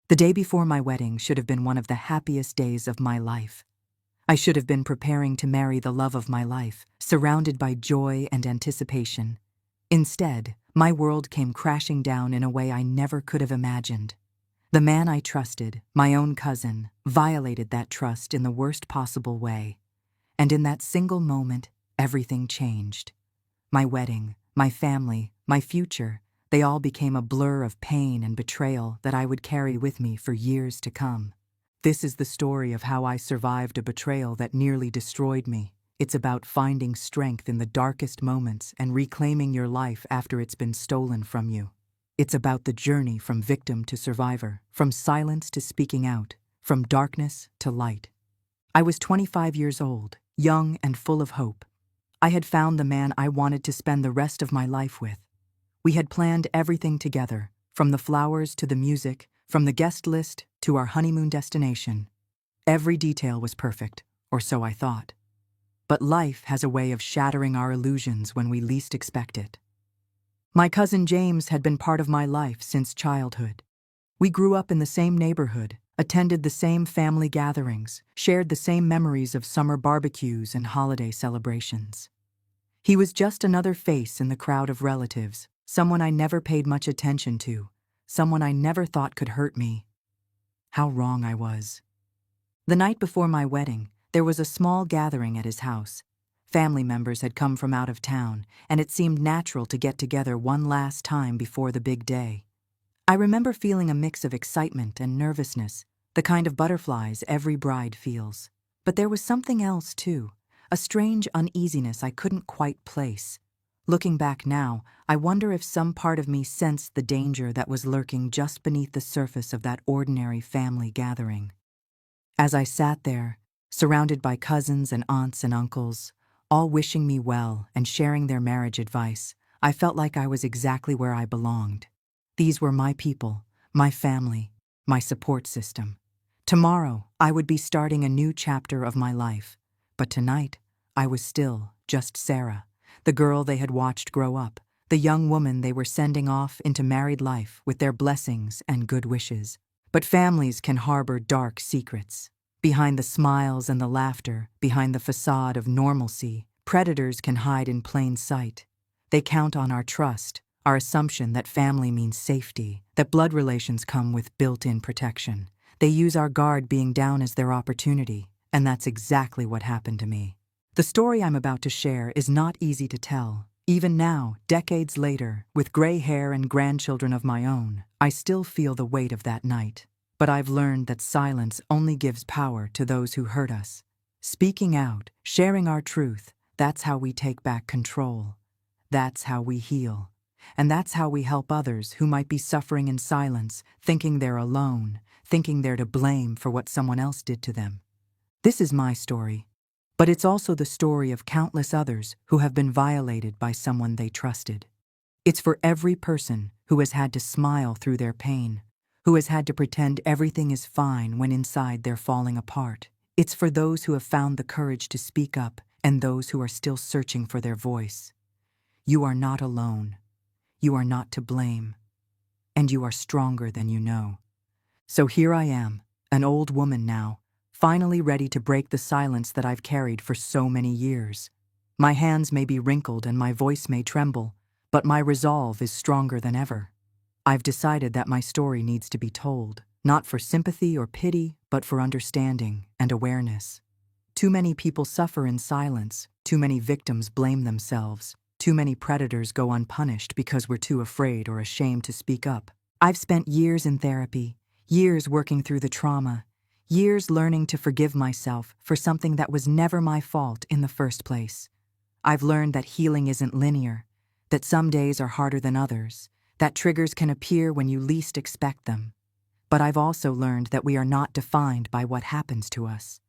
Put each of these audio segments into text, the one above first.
The day before my wedding should have been one of the happiest days of my life. I should have been preparing to marry the love of my life, surrounded by joy and anticipation. Instead, my world came crashing down in a way I never could have imagined. The man I trusted, my own cousin, violated that trust in the worst possible way. And in that single moment, everything changed. My wedding, my family, my future, they all became a blur of pain and betrayal that I would carry with me for years to come. This is the story of how I survived a betrayal that nearly destroyed me. It's about finding strength in the darkest moments and reclaiming your life after it's been stolen from you. It's about the journey from victim to survivor, from silence to speaking out, from darkness to light. I was 25 years old, young and full of hope. I had found the man I wanted to spend the rest of my life with. We had planned everything together, from the flowers to the music, from the guest list to our honeymoon destination. Every detail was perfect, or so I thought. But life has a way of shattering our illusions when we least expect it. My cousin James had been part of my life since childhood. We grew up in the same neighborhood, attended the same family gatherings, shared the same memories of summer barbecues and holiday celebrations. He was just another face in the crowd of relatives, someone I never paid much attention to, someone I never thought could hurt me. How wrong I was. The night before my wedding, there was a small gathering at his house. Family members had come from out of town, and it seemed natural to get together one last time before the big day. I remember feeling a mix of excitement and nervousness, the kind of butterflies every bride feels. But there was something else, too, a strange uneasiness I couldn't quite place. Looking back now, I wonder if some part of me sensed the danger that was lurking just beneath the surface of that ordinary family gathering. As I sat there, surrounded by cousins and aunts and uncles, all wishing me well and sharing their marriage advice, I felt like I was exactly where I belonged. These were my people, my family, my support system. Tomorrow, I would be starting a new chapter of my life. But tonight, I was still just Sarah, the girl they had watched grow up, the young woman they were sending off into married life with their blessings and good wishes. But families can harbor dark secrets. Behind the smiles and the laughter, behind the facade of normalcy, predators can hide in plain sight. They count on our trust, our assumption that family means safety, that blood relations come with built-in protection. They use our guard being down as their opportunity, and that's exactly what happened to me. The story I'm about to share is not easy to tell. Even now, decades later, with gray hair and grandchildren of my own, I still feel the weight of that night. But I've learned that silence only gives power to those who hurt us. Speaking out, sharing our truth, that's how we take back control. That's how we heal. And that's how we help others who might be suffering in silence, thinking they're alone, thinking they're to blame for what someone else did to them. This is my story, but it's also the story of countless others who have been violated by someone they trusted. It's for every person who has had to smile through their pain, who has had to pretend everything is fine when inside they're falling apart. It's for those who have found the courage to speak up and those who are still searching for their voice. You are not alone. You are not to blame. And you are stronger than you know. So here I am, an old woman now, finally ready to break the silence that I've carried for so many years. My hands may be wrinkled and my voice may tremble, but my resolve is stronger than ever. I've decided that my story needs to be told, not for sympathy or pity, but for understanding and awareness. Too many people suffer in silence, too many victims blame themselves, too many predators go unpunished because we're too afraid or ashamed to speak up. I've spent years in therapy, years working through the trauma, years learning to forgive myself for something that was never my fault in the first place. I've learned that healing isn't linear, that some days are harder than others, that triggers can appear when you least expect them. But I've also learned that we are not defined by what happens to us.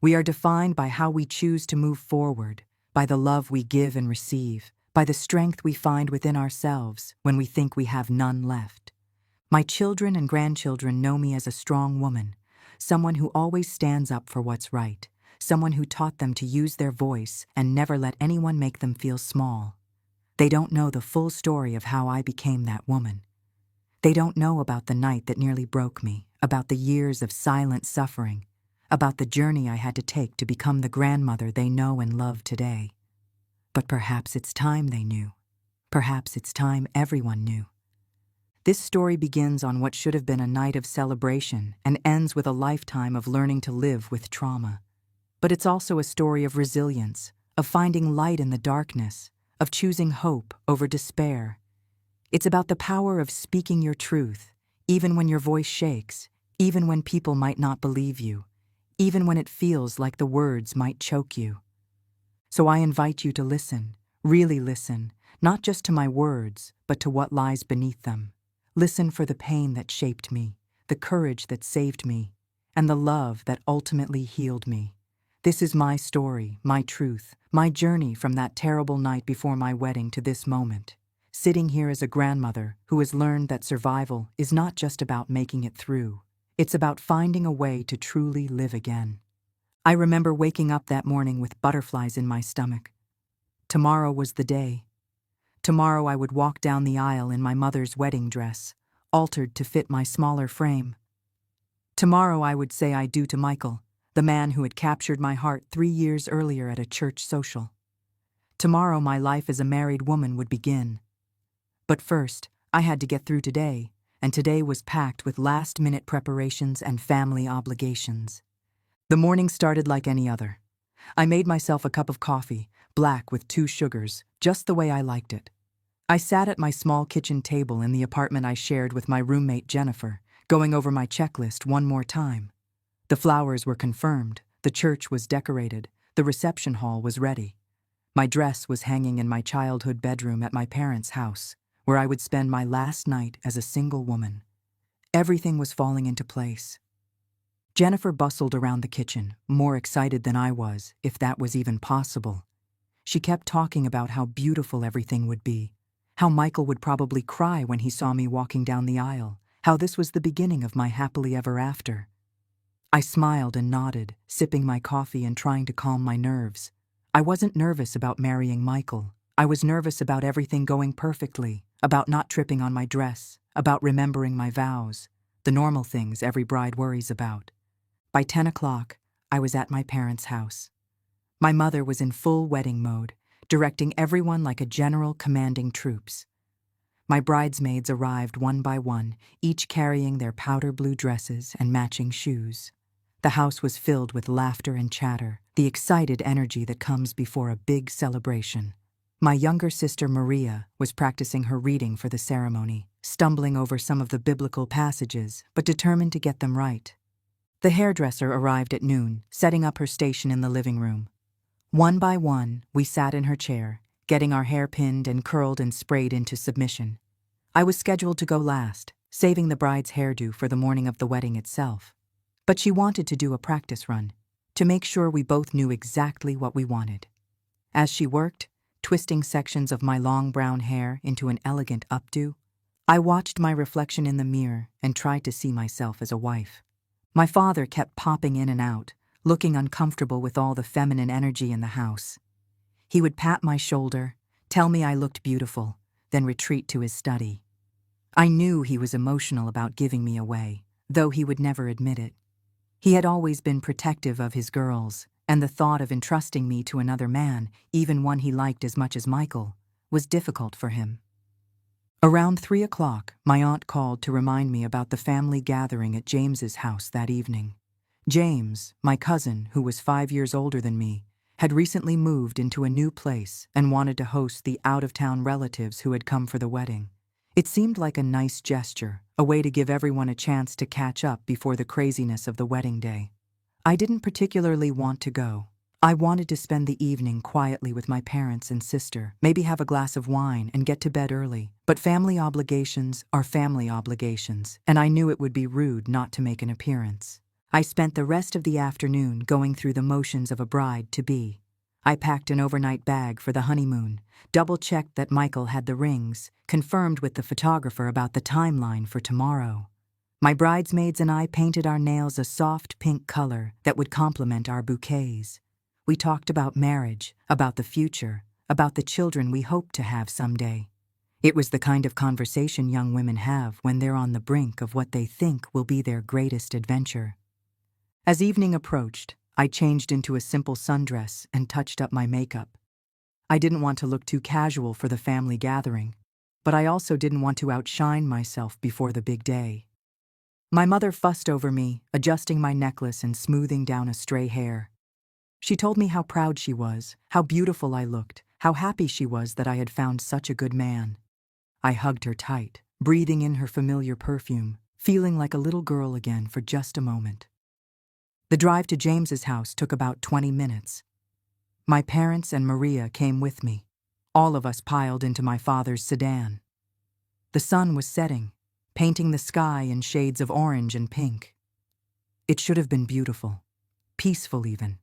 We are defined by how we choose to move forward, by the love we give and receive, by the strength we find within ourselves when we think we have none left. My children and grandchildren know me as a strong woman, someone who always stands up for what's right, someone who taught them to use their voice and never let anyone make them feel small. They don't know the full story of how I became that woman. They don't know about the night that nearly broke me, about the years of silent suffering, about the journey I had to take to become the grandmother they know and love today. But perhaps it's time they knew. Perhaps it's time everyone knew. This story begins on what should have been a night of celebration and ends with a lifetime of learning to live with trauma. But it's also a story of resilience, of finding light in the darkness, of choosing hope over despair. It's about the power of speaking your truth, even when your voice shakes, even when people might not believe you, even when it feels like the words might choke you. So I invite you to listen, really listen, not just to my words, but to what lies beneath them. Listen for the pain that shaped me, the courage that saved me, and the love that ultimately healed me. This is my story, my truth, my journey from that terrible night before my wedding to this moment, sitting here as a grandmother who has learned that survival is not just about making it through. It's about finding a way to truly live again. I remember waking up that morning with butterflies in my stomach. Tomorrow was the day. Tomorrow I would walk down the aisle in my mother's wedding dress, altered to fit my smaller frame. Tomorrow I would say I do to Michael, the man who had captured my heart 3 years earlier at a church social. Tomorrow my life as a married woman would begin. But first, I had to get through today, and today was packed with last-minute preparations and family obligations. The morning started like any other. I made myself a cup of coffee, black with 2 sugars, just the way I liked it. I sat at my small kitchen table in the apartment I shared with my roommate Jennifer, going over my checklist one more time. The flowers were confirmed, the church was decorated, the reception hall was ready. My dress was hanging in my childhood bedroom at my parents' house, where I would spend my last night as a single woman. Everything was falling into place. Jennifer bustled around the kitchen, more excited than I was, if that was even possible. She kept talking about how beautiful everything would be, how Michael would probably cry when he saw me walking down the aisle, how this was the beginning of my happily ever after. I smiled and nodded, sipping my coffee and trying to calm my nerves. I wasn't nervous about marrying Michael. I was nervous about everything going perfectly, about not tripping on my dress, about remembering my vows, the normal things every bride worries about. By 10 o'clock, I was at my parents' house. My mother was in full wedding mode, directing everyone like a general commanding troops. My bridesmaids arrived one by one, each carrying their powder blue dresses and matching shoes. The house was filled with laughter and chatter, the excited energy that comes before a big celebration. My younger sister Maria was practicing her reading for the ceremony, stumbling over some of the biblical passages, but determined to get them right. The hairdresser arrived at noon, setting up her station in the living room. One by one, we sat in her chair, getting our hair pinned and curled and sprayed into submission. I was scheduled to go last, saving the bride's hairdo for the morning of the wedding itself. But she wanted to do a practice run, to make sure we both knew exactly what we wanted. As she worked, twisting sections of my long brown hair into an elegant updo, I watched my reflection in the mirror and tried to see myself as a wife. My father kept popping in and out, looking uncomfortable with all the feminine energy in the house. He would pat my shoulder, tell me I looked beautiful, then retreat to his study. I knew he was emotional about giving me away, though he would never admit it. He had always been protective of his girls, and the thought of entrusting me to another man, even one he liked as much as Michael, was difficult for him. Around 3 o'clock, my aunt called to remind me about the family gathering at James's house that evening. James, my cousin, who was 5 years older than me, had recently moved into a new place and wanted to host the out-of-town relatives who had come for the wedding. It seemed like a nice gesture, a way to give everyone a chance to catch up before the craziness of the wedding day. I didn't particularly want to go. I wanted to spend the evening quietly with my parents and sister, maybe have a glass of wine and get to bed early. But family obligations are family obligations, and I knew it would be rude not to make an appearance. I spent the rest of the afternoon going through the motions of a bride-to-be. I packed an overnight bag for the honeymoon, double-checked that Michael had the rings, confirmed with the photographer about the timeline for tomorrow. My bridesmaids and I painted our nails a soft pink color that would complement our bouquets. We talked about marriage, about the future, about the children we hoped to have someday. It was the kind of conversation young women have when they're on the brink of what they think will be their greatest adventure. As evening approached, I changed into a simple sundress and touched up my makeup. I didn't want to look too casual for the family gathering, but I also didn't want to outshine myself before the big day. My mother fussed over me, adjusting my necklace and smoothing down a stray hair. She told me how proud she was, how beautiful I looked, how happy she was that I had found such a good man. I hugged her tight, breathing in her familiar perfume, feeling like a little girl again for just a moment. The drive to James's house took about 20 minutes. My parents and Maria came with me. All of us piled into my father's sedan. The sun was setting, painting the sky in shades of orange and pink. It should have been beautiful, peaceful even.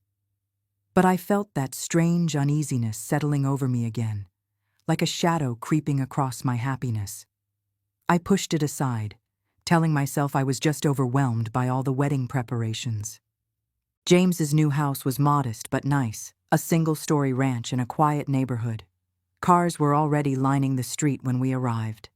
But I felt that strange uneasiness settling over me again, like a shadow creeping across my happiness. I pushed it aside, telling myself I was just overwhelmed by all the wedding preparations. James's new house was modest but nice, a single-story ranch in a quiet neighborhood. Cars were already lining the street when we arrived.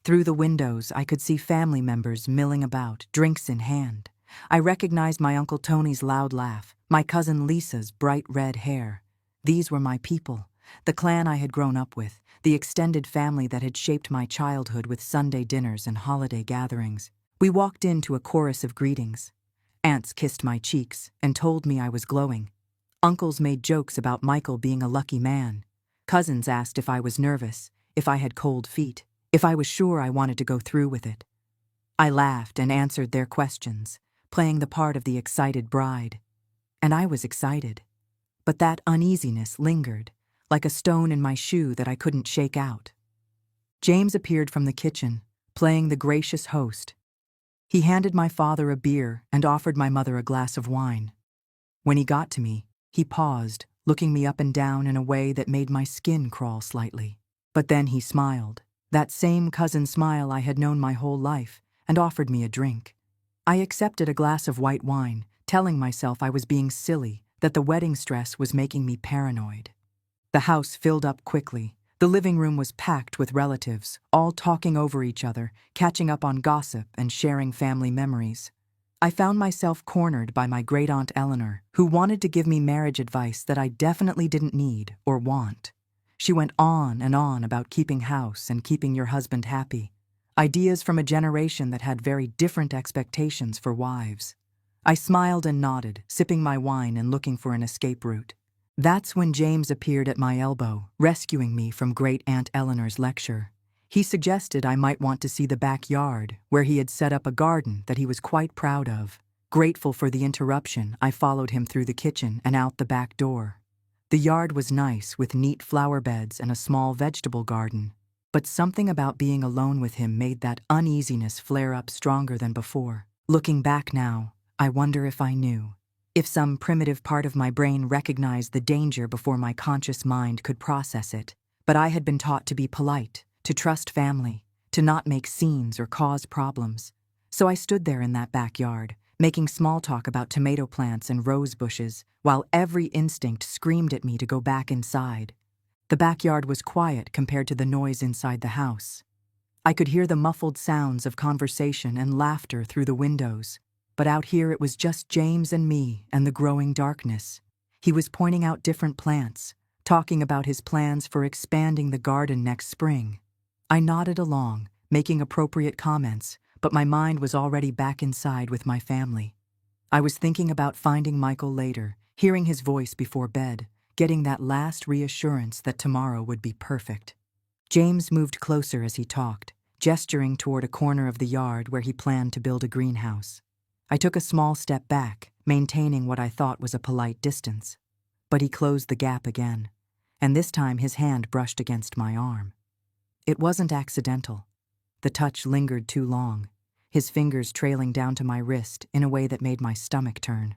Through the windows, I could see family members milling about, drinks in hand. I recognized my Uncle Tony's loud laugh, my cousin Lisa's bright red hair. These were my people, the clan I had grown up with, the extended family that had shaped my childhood with Sunday dinners and holiday gatherings. We walked into a chorus of greetings. Aunts kissed my cheeks and told me I was glowing. Uncles made jokes about Michael being a lucky man. Cousins asked if I was nervous, if I had cold feet, if I was sure I wanted to go through with it. I laughed and answered their questions, playing the part of the excited bride. And I was excited. But that uneasiness lingered, like a stone in my shoe that I couldn't shake out. James appeared from the kitchen, playing the gracious host. He handed my father a beer and offered my mother a glass of wine. When he got to me, he paused, looking me up and down in a way that made my skin crawl slightly. But then he smiled, that same cousin smile I had known my whole life, and offered me a drink. I accepted a glass of white wine, telling myself I was being silly, that the wedding stress was making me paranoid. The house filled up quickly. The living room was packed with relatives, all talking over each other, catching up on gossip and sharing family memories. I found myself cornered by my great-aunt Eleanor, who wanted to give me marriage advice that I definitely didn't need or want. She went on and on about keeping house and keeping your husband happy, ideas from a generation that had very different expectations for wives. I smiled and nodded, sipping my wine and looking for an escape route. That's when James appeared at my elbow, rescuing me from Great-Aunt Eleanor's lecture. He suggested I might want to see the backyard, where he had set up a garden that he was quite proud of. Grateful for the interruption, I followed him through the kitchen and out the back door. The yard was nice, with neat flower beds and a small vegetable garden. But something about being alone with him made that uneasiness flare up stronger than before. Looking back now, I wonder if I knew. If some primitive part of my brain recognized the danger before my conscious mind could process it. But I had been taught to be polite, to trust family, to not make scenes or cause problems. So I stood there in that backyard, making small talk about tomato plants and rose bushes, while every instinct screamed at me to go back inside. The backyard was quiet compared to the noise inside the house. I could hear the muffled sounds of conversation and laughter through the windows. But out here it was just James and me and the growing darkness. He was pointing out different plants, talking about his plans for expanding the garden next spring. I nodded along, making appropriate comments, but my mind was already back inside with my family. I was thinking about finding Michael later, hearing his voice before bed, getting that last reassurance that tomorrow would be perfect. James moved closer as he talked, gesturing toward a corner of the yard where he planned to build a greenhouse. I took a small step back, maintaining what I thought was a polite distance. But he closed the gap again, and this time his hand brushed against my arm. It wasn't accidental. The touch lingered too long, his fingers trailing down to my wrist in a way that made my stomach turn.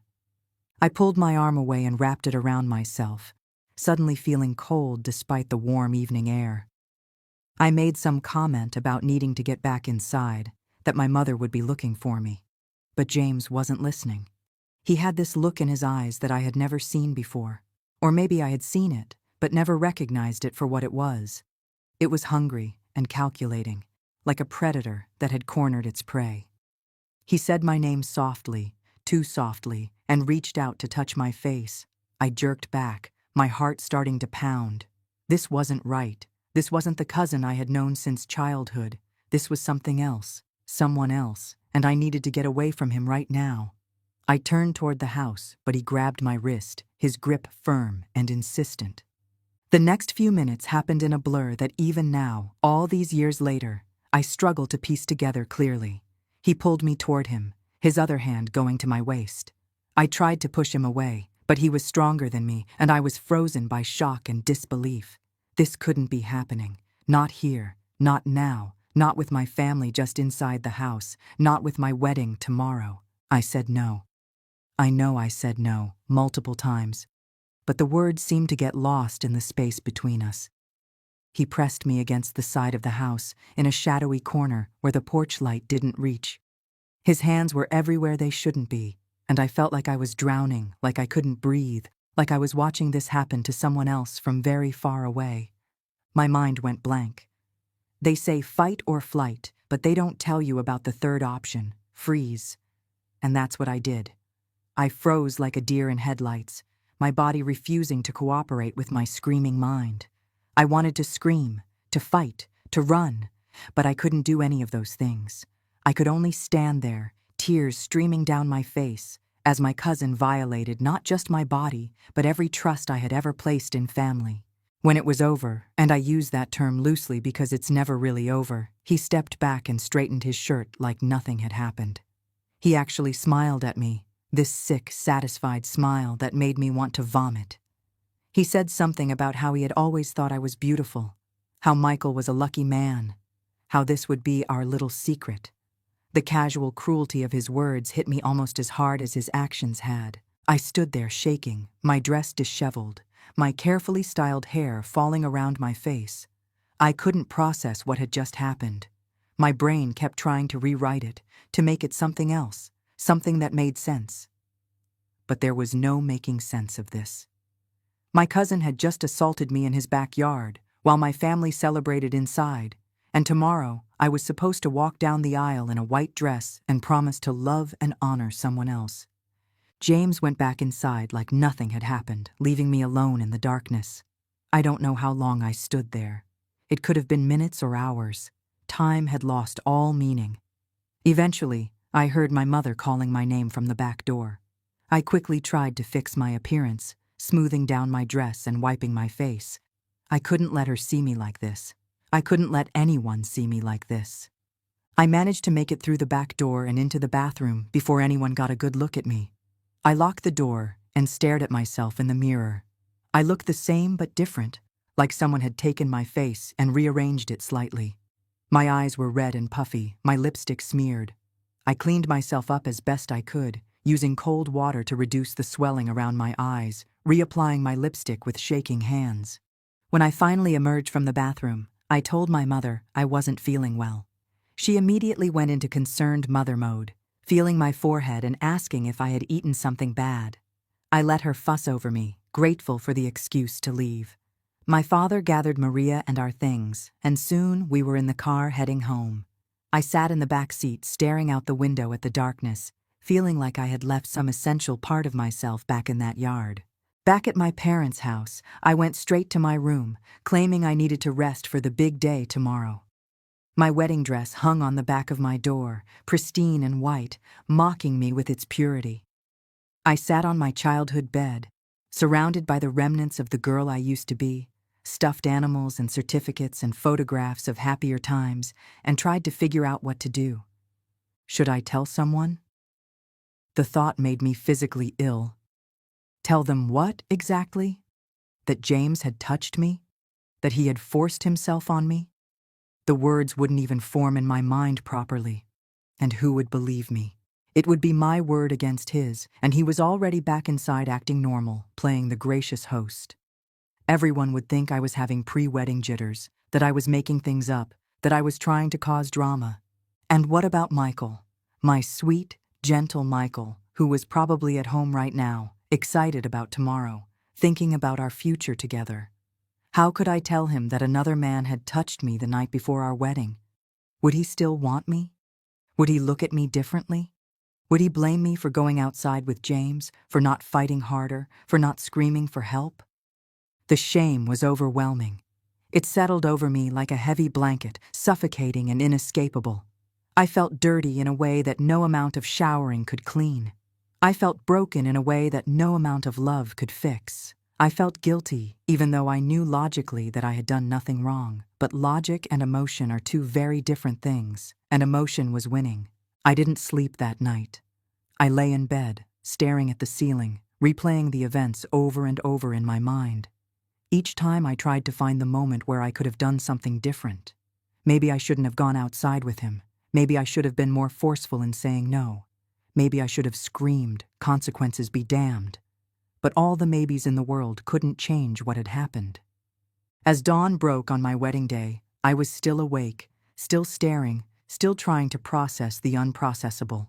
I pulled my arm away and wrapped it around myself, suddenly feeling cold despite the warm evening air. I made some comment about needing to get back inside, that my mother would be looking for me. But James wasn't listening. He had this look in his eyes that I had never seen before. Or maybe I had seen it, but never recognized it for what it was. It was hungry, and calculating, like a predator that had cornered its prey. He said my name softly, too softly, and reached out to touch my face. I jerked back, my heart starting to pound. This wasn't right. This wasn't the cousin I had known since childhood. This was something else, someone else, and I needed to get away from him right now. I turned toward the house, but he grabbed my wrist, his grip firm and insistent. The next few minutes happened in a blur that even now, all these years later, I struggle to piece together clearly. He pulled me toward him, his other hand going to my waist. I tried to push him away, but he was stronger than me, and I was frozen by shock and disbelief. This couldn't be happening. Not here, not now, not with my family just inside the house, not with my wedding tomorrow. I said no. I know I said no, multiple times, but the words seemed to get lost in the space between us. He pressed me against the side of the house, in a shadowy corner where the porch light didn't reach. His hands were everywhere they shouldn't be, and I felt like I was drowning, like I couldn't breathe, like I was watching this happen to someone else from very far away. My mind went blank. They say fight or flight, but they don't tell you about the third option, freeze. And that's what I did. I froze like a deer in headlights, my body refusing to cooperate with my screaming mind. I wanted to scream, to fight, to run, but I couldn't do any of those things. I could only stand there, tears streaming down my face, as my cousin violated not just my body, but every trust I had ever placed in family. When it was over, and I use that term loosely because it's never really over, he stepped back and straightened his shirt like nothing had happened. He actually smiled at me, this sick, satisfied smile that made me want to vomit. He said something about how he had always thought I was beautiful, how Michael was a lucky man, how this would be our little secret. The casual cruelty of his words hit me almost as hard as his actions had. I stood there shaking, my dress disheveled, my carefully styled hair falling around my face. I couldn't process what had just happened. My brain kept trying to rewrite it, to make it something else, something that made sense. But there was no making sense of this. My cousin had just assaulted me in his backyard, while my family celebrated inside, and tomorrow I was supposed to walk down the aisle in a white dress and promise to love and honor someone else. James went back inside like nothing had happened, leaving me alone in the darkness. I don't know how long I stood there. It could have been minutes or hours. Time had lost all meaning. Eventually, I heard my mother calling my name from the back door. I quickly tried to fix my appearance, smoothing down my dress and wiping my face. I couldn't let her see me like this. I couldn't let anyone see me like this. I managed to make it through the back door and into the bathroom before anyone got a good look at me. I locked the door and stared at myself in the mirror. I looked the same but different, like someone had taken my face and rearranged it slightly. My eyes were red and puffy, my lipstick smeared. I cleaned myself up as best I could, using cold water to reduce the swelling around my eyes, reapplying my lipstick with shaking hands. When I finally emerged from the bathroom, I told my mother I wasn't feeling well. She immediately went into concerned mother mode, feeling my forehead and asking if I had eaten something bad. I let her fuss over me, grateful for the excuse to leave. My father gathered Maria and our things, and soon we were in the car heading home. I sat in the back seat staring out the window at the darkness, feeling like I had left some essential part of myself back in that yard. Back at my parents' house, I went straight to my room, claiming I needed to rest for the big day tomorrow. My wedding dress hung on the back of my door, pristine and white, mocking me with its purity. I sat on my childhood bed, surrounded by the remnants of the girl I used to be, stuffed animals and certificates and photographs of happier times, and tried to figure out what to do. Should I tell someone? The thought made me physically ill. Tell them what, exactly? That James had touched me? That he had forced himself on me? The words wouldn't even form in my mind properly. And who would believe me? It would be my word against his, and he was already back inside acting normal, playing the gracious host. Everyone would think I was having pre-wedding jitters, that I was making things up, that I was trying to cause drama. And what about Michael? My sweet, gentle Michael, who was probably at home right now, excited about tomorrow, thinking about our future together. How could I tell him that another man had touched me the night before our wedding? Would he still want me? Would he look at me differently? Would he blame me for going outside with James, for not fighting harder, for not screaming for help? The shame was overwhelming. It settled over me like a heavy blanket, suffocating and inescapable. I felt dirty in a way that no amount of showering could clean. I felt broken in a way that no amount of love could fix. I felt guilty, even though I knew logically that I had done nothing wrong. But logic and emotion are two very different things, and emotion was winning. I didn't sleep that night. I lay in bed, staring at the ceiling, replaying the events over and over in my mind. Each time I tried to find the moment where I could have done something different. Maybe I shouldn't have gone outside with him. Maybe I should have been more forceful in saying no. Maybe I should have screamed, "Consequences be damned." But all the maybes in the world couldn't change what had happened. As dawn broke on my wedding day, I was still awake, still staring, still trying to process the unprocessable.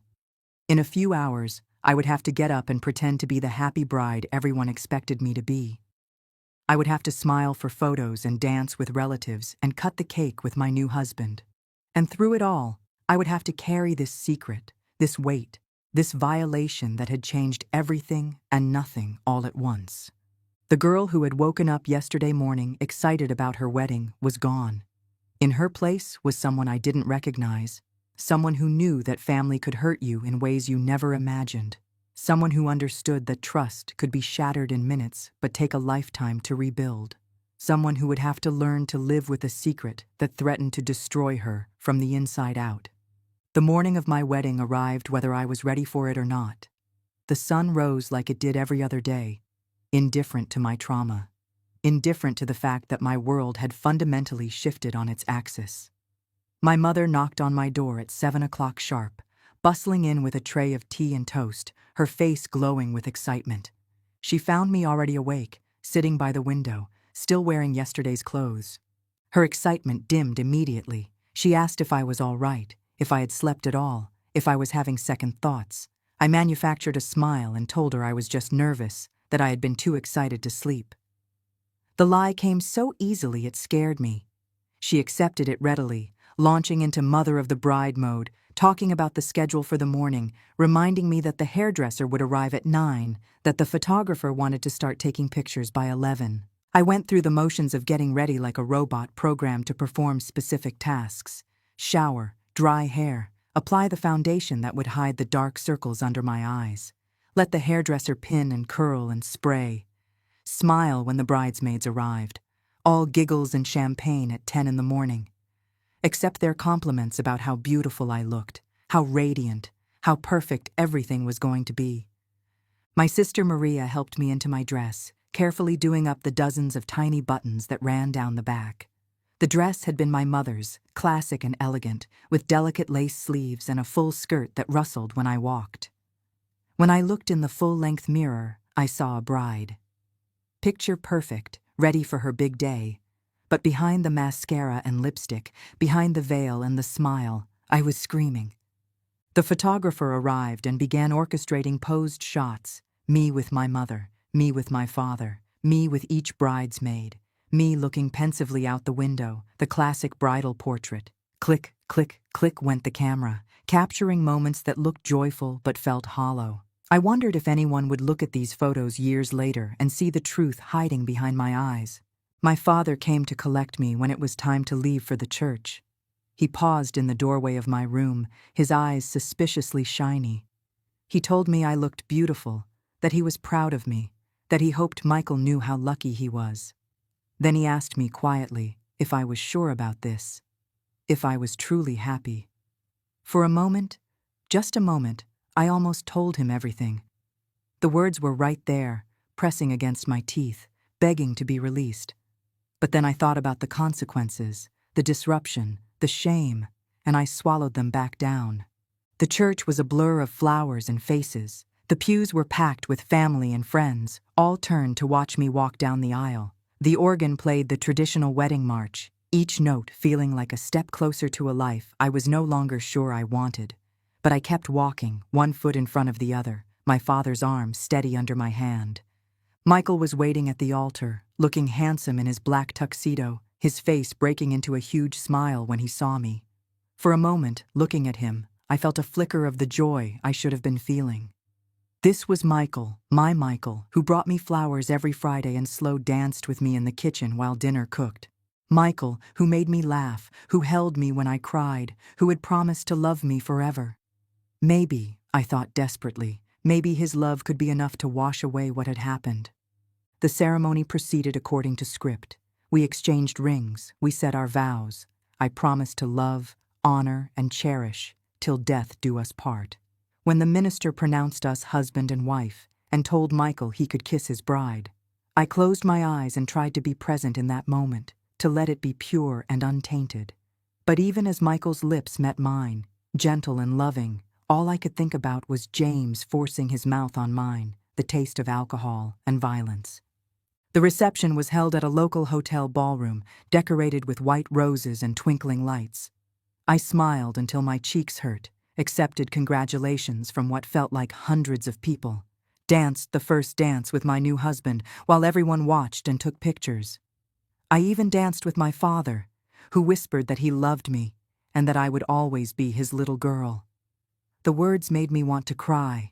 In a few hours, I would have to get up and pretend to be the happy bride everyone expected me to be. I would have to smile for photos and dance with relatives and cut the cake with my new husband. And through it all, I would have to carry this secret, this weight, this violation that had changed everything and nothing all at once. The girl who had woken up yesterday morning excited about her wedding was gone. In her place was someone I didn't recognize, someone who knew that family could hurt you in ways you never imagined. Someone who understood that trust could be shattered in minutes but take a lifetime to rebuild. Someone who would have to learn to live with a secret that threatened to destroy her from the inside out. The morning of my wedding arrived whether I was ready for it or not. The sun rose like it did every other day, indifferent to my trauma, indifferent to the fact that my world had fundamentally shifted on its axis. My mother knocked on my door at 7 o'clock sharp, bustling in with a tray of tea and toast, her face glowing with excitement. She found me already awake, sitting by the window, still wearing yesterday's clothes. Her excitement dimmed immediately. She asked if I was all right, if I had slept at all, if I was having second thoughts. I manufactured a smile and told her I was just nervous, that I had been too excited to sleep. The lie came so easily it scared me. She accepted it readily, launching into mother of the bride mode, talking about the schedule for the morning, reminding me that the hairdresser would arrive at 9, that the photographer wanted to start taking pictures by 11. I went through the motions of getting ready like a robot programmed to perform specific tasks. Shower, dry hair, apply the foundation that would hide the dark circles under my eyes. Let the hairdresser pin and curl and spray. Smile when the bridesmaids arrived. All giggles and champagne at 10 in the morning. Accept their compliments about how beautiful I looked, how radiant, how perfect everything was going to be. My sister Maria helped me into my dress, carefully doing up the dozens of tiny buttons that ran down the back. The dress had been my mother's, classic and elegant, with delicate lace sleeves and a full skirt that rustled when I walked. When I looked in the full-length mirror, I saw a bride. Picture perfect, ready for her big day. But behind the mascara and lipstick, behind the veil and the smile, I was screaming. The photographer arrived and began orchestrating posed shots, me with my mother, me with my father, me with each bridesmaid, me looking pensively out the window, the classic bridal portrait. Click, click, click went the camera, capturing moments that looked joyful but felt hollow. I wondered if anyone would look at these photos years later and see the truth hiding behind my eyes. My father came to collect me when it was time to leave for the church. He paused in the doorway of my room, his eyes suspiciously shiny. He told me I looked beautiful, that he was proud of me, that he hoped Michael knew how lucky he was. Then he asked me quietly if I was sure about this, if I was truly happy. For a moment, just a moment, I almost told him everything. The words were right there, pressing against my teeth, begging to be released. But then I thought about the consequences, the disruption, the shame, and I swallowed them back down. The church was a blur of flowers and faces. The pews were packed with family and friends, all turned to watch me walk down the aisle. The organ played the traditional wedding march, each note feeling like a step closer to a life I was no longer sure I wanted. But I kept walking, one foot in front of the other, my father's arm steady under my hand. Michael was waiting at the altar, looking handsome in his black tuxedo, his face breaking into a huge smile when he saw me. For a moment, looking at him, I felt a flicker of the joy I should have been feeling. This was Michael, my Michael, who brought me flowers every Friday and slow danced with me in the kitchen while dinner cooked. Michael, who made me laugh, who held me when I cried, who had promised to love me forever. Maybe, I thought desperately, maybe his love could be enough to wash away what had happened. The ceremony proceeded according to script. We exchanged rings, we said our vows. I promised to love, honor, and cherish, till death do us part. When the minister pronounced us husband and wife, and told Michael he could kiss his bride, I closed my eyes and tried to be present in that moment, to let it be pure and untainted. But even as Michael's lips met mine, gentle and loving, all I could think about was James forcing his mouth on mine, the taste of alcohol and violence. The reception was held at a local hotel ballroom, decorated with white roses and twinkling lights. I smiled until my cheeks hurt, accepted congratulations from what felt like hundreds of people, danced the first dance with my new husband while everyone watched and took pictures. I even danced with my father, who whispered that he loved me and that I would always be his little girl. The words made me want to cry,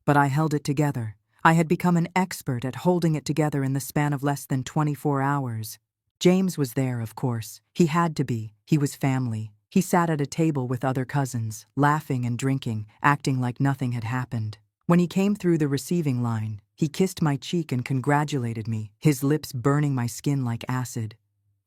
but I held it together. I had become an expert at holding it together in the span of less than 24 hours. James was there, of course. He had to be. He was family. He sat at a table with other cousins, laughing and drinking, acting like nothing had happened. When he came through the receiving line, he kissed my cheek and congratulated me, his lips burning my skin like acid.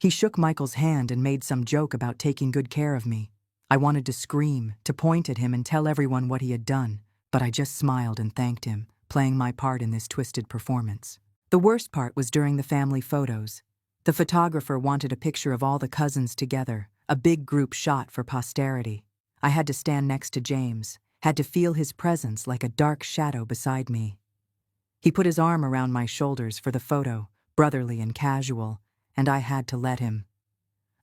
He shook Michael's hand and made some joke about taking good care of me. I wanted to scream, to point at him and tell everyone what he had done, but I just smiled and thanked him, playing my part in this twisted performance. The worst part was during the family photos. The photographer wanted a picture of all the cousins together, a big group shot for posterity. I had to stand next to James, had to feel his presence like a dark shadow beside me. He put his arm around my shoulders for the photo, brotherly and casual, and I had to let him.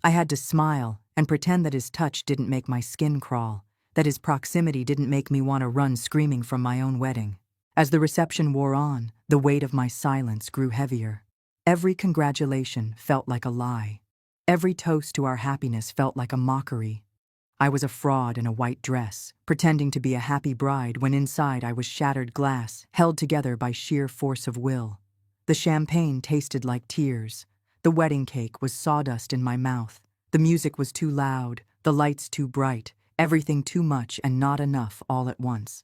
I had to smile and pretend that his touch didn't make my skin crawl, that his proximity didn't make me want to run screaming from my own wedding. As the reception wore on, the weight of my silence grew heavier. Every congratulation felt like a lie. Every toast to our happiness felt like a mockery. I was a fraud in a white dress, pretending to be a happy bride when inside I was shattered glass, held together by sheer force of will. The champagne tasted like tears. The wedding cake was sawdust in my mouth. The music was too loud, the lights too bright, everything too much and not enough all at once.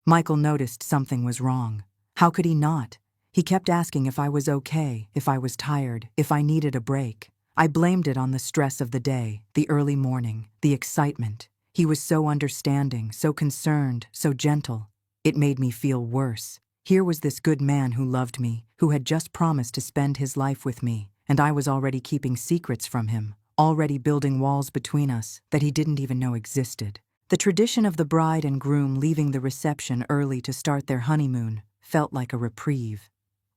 Michael noticed something was wrong. How could he not? He kept asking if I was okay, if I was tired, if I needed a break. I blamed it on the stress of the day, the early morning, the excitement. He was so understanding, so concerned, so gentle. It made me feel worse. Here was this good man who loved me, who had just promised to spend his life with me, and I was already keeping secrets from him, already building walls between us that he didn't even know existed. The tradition of the bride and groom leaving the reception early to start their honeymoon felt like a reprieve.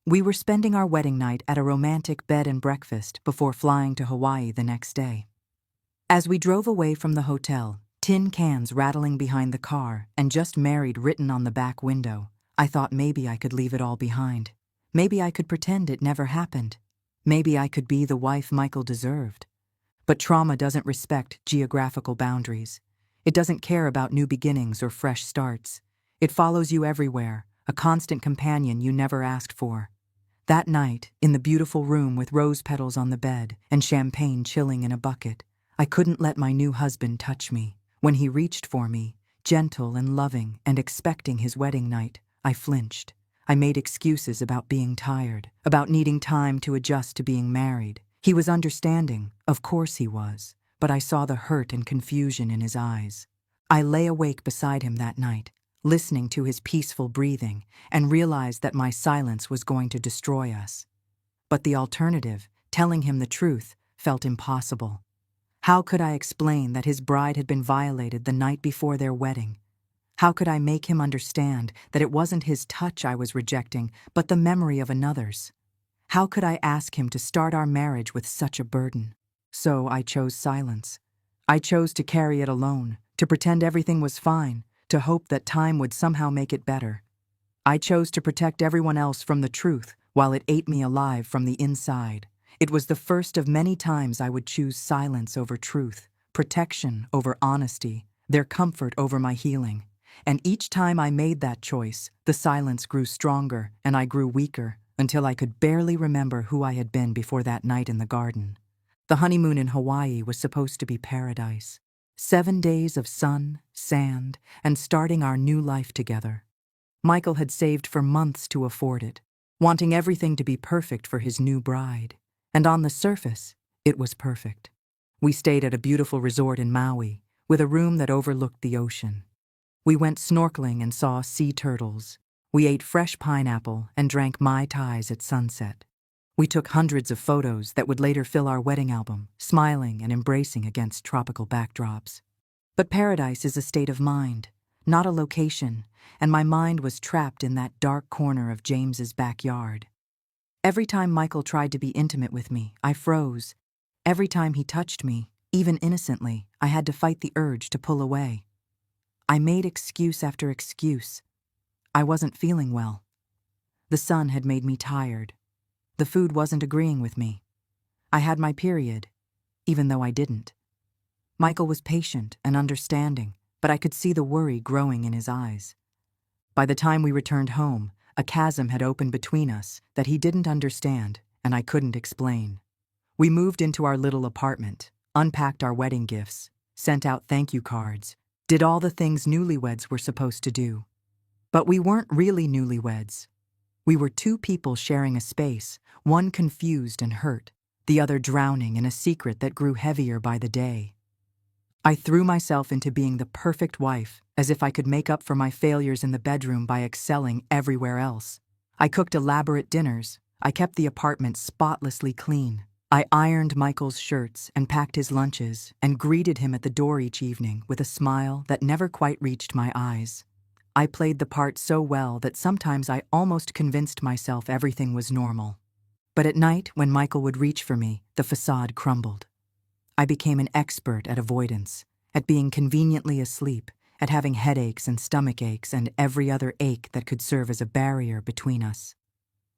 We were spending our wedding night at a romantic bed and breakfast before flying to Hawaii the next day. As we drove away from the hotel, tin cans rattling behind the car and "just married" written on the back window, I thought maybe I could leave it all behind. Maybe I could pretend it never happened. Maybe I could be the wife Michael deserved. But trauma doesn't respect geographical boundaries. It doesn't care about new beginnings or fresh starts. It follows you everywhere, a constant companion you never asked for. That night, in the beautiful room with rose petals on the bed and champagne chilling in a bucket, I couldn't let my new husband touch me. When he reached for me, gentle and loving and expecting his wedding night, I flinched. I made excuses about being tired, about needing time to adjust to being married. He was understanding, of course he was, but I saw the hurt and confusion in his eyes. I lay awake beside him that night, listening to his peaceful breathing, and realized that my silence was going to destroy us. But the alternative, telling him the truth, felt impossible. How could I explain that his bride had been violated the night before their wedding? How could I make him understand that it wasn't his touch I was rejecting, but the memory of another's? How could I ask him to start our marriage with such a burden? So I chose silence. I chose to carry it alone, to pretend everything was fine, to hope that time would somehow make it better. I chose to protect everyone else from the truth while it ate me alive from the inside. It was the first of many times I would choose silence over truth, protection over honesty, their comfort over my healing. And each time I made that choice, the silence grew stronger and I grew weaker until I could barely remember who I had been before that night in the garden. The honeymoon in Hawaii was supposed to be paradise. 7 days of sun, sand, and starting our new life together. Michael had saved for months to afford it, wanting everything to be perfect for his new bride. And on the surface, it was perfect. We stayed at a beautiful resort in Maui, with a room that overlooked the ocean. We went snorkeling and saw sea turtles. We ate fresh pineapple and drank Mai Tais at sunset. We took hundreds of photos that would later fill our wedding album, smiling and embracing against tropical backdrops. But paradise is a state of mind, not a location, and my mind was trapped in that dark corner of James's backyard. Every time Michael tried to be intimate with me, I froze. Every time he touched me, even innocently, I had to fight the urge to pull away. I made excuse after excuse. I wasn't feeling well. The sun had made me tired. The food wasn't agreeing with me. I had my period, even though I didn't. Michael was patient and understanding, but I could see the worry growing in his eyes. By the time we returned home, a chasm had opened between us that he didn't understand and I couldn't explain. We moved into our little apartment, unpacked our wedding gifts, sent out thank you cards, did all the things newlyweds were supposed to do. But we weren't really newlyweds. We were two people sharing a space, one confused and hurt, the other drowning in a secret that grew heavier by the day. I threw myself into being the perfect wife, as if I could make up for my failures in the bedroom by excelling everywhere else. I cooked elaborate dinners. I kept the apartment spotlessly clean. I ironed Michael's shirts and packed his lunches and greeted him at the door each evening with a smile that never quite reached my eyes. I played the part so well that sometimes I almost convinced myself everything was normal. But at night, when Michael would reach for me, the facade crumbled. I became an expert at avoidance, at being conveniently asleep, at having headaches and stomach aches and every other ache that could serve as a barrier between us.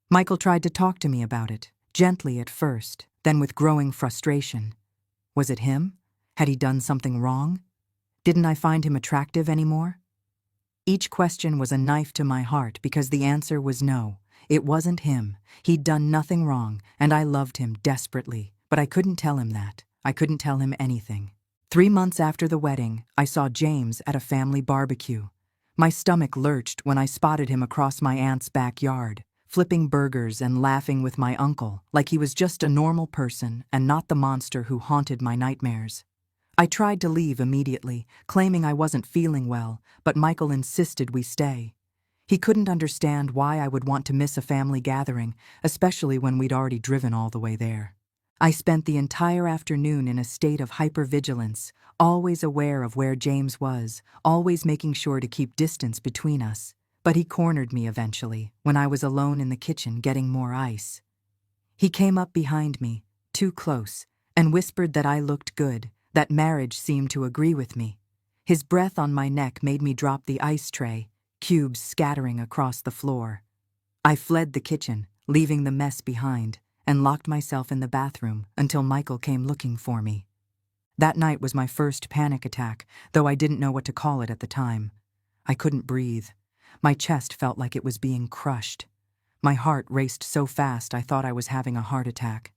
Michael tried to talk to me about it, gently at first, then with growing frustration. Was it him? Had he done something wrong? Didn't I find him attractive anymore? Each question was a knife to my heart because the answer was no. It wasn't him. He'd done nothing wrong, and I loved him desperately, but I couldn't tell him that. I couldn't tell him anything. 3 months after the wedding, I saw James at a family barbecue. My stomach lurched when I spotted him across my aunt's backyard, flipping burgers and laughing with my uncle, like he was just a normal person and not the monster who haunted my nightmares. I tried to leave immediately, claiming I wasn't feeling well, but Michael insisted we stay. He couldn't understand why I would want to miss a family gathering, especially when we'd already driven all the way there. I spent the entire afternoon in a state of hypervigilance, always aware of where James was, always making sure to keep distance between us. But he cornered me eventually, when I was alone in the kitchen getting more ice. He came up behind me, too close, and whispered that I looked good, that marriage seemed to agree with me. His breath on my neck made me drop the ice tray, cubes scattering across the floor. I fled the kitchen, leaving the mess behind, and locked myself in the bathroom until Michael came looking for me. That night was my first panic attack, though I didn't know what to call it at the time. I couldn't breathe. My chest felt like it was being crushed. My heart raced so fast I thought I was having a heart attack.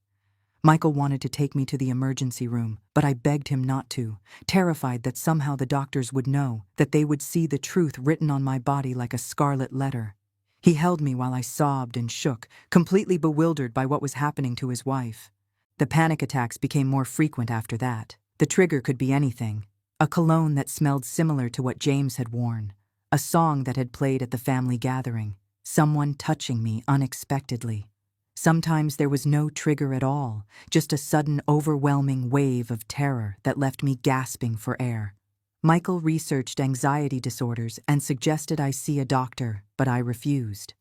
Michael wanted to take me to the emergency room, but I begged him not to, terrified that somehow the doctors would know, that they would see the truth written on my body like a scarlet letter. He held me while I sobbed and shook, completely bewildered by what was happening to his wife. The panic attacks became more frequent after that. The trigger could be anything. A cologne that smelled similar to what James had worn. A song that had played at the family gathering. Someone touching me unexpectedly. Sometimes there was no trigger at all, just a sudden overwhelming wave of terror that left me gasping for air. Michael researched anxiety disorders and suggested I see a doctor, but I refused.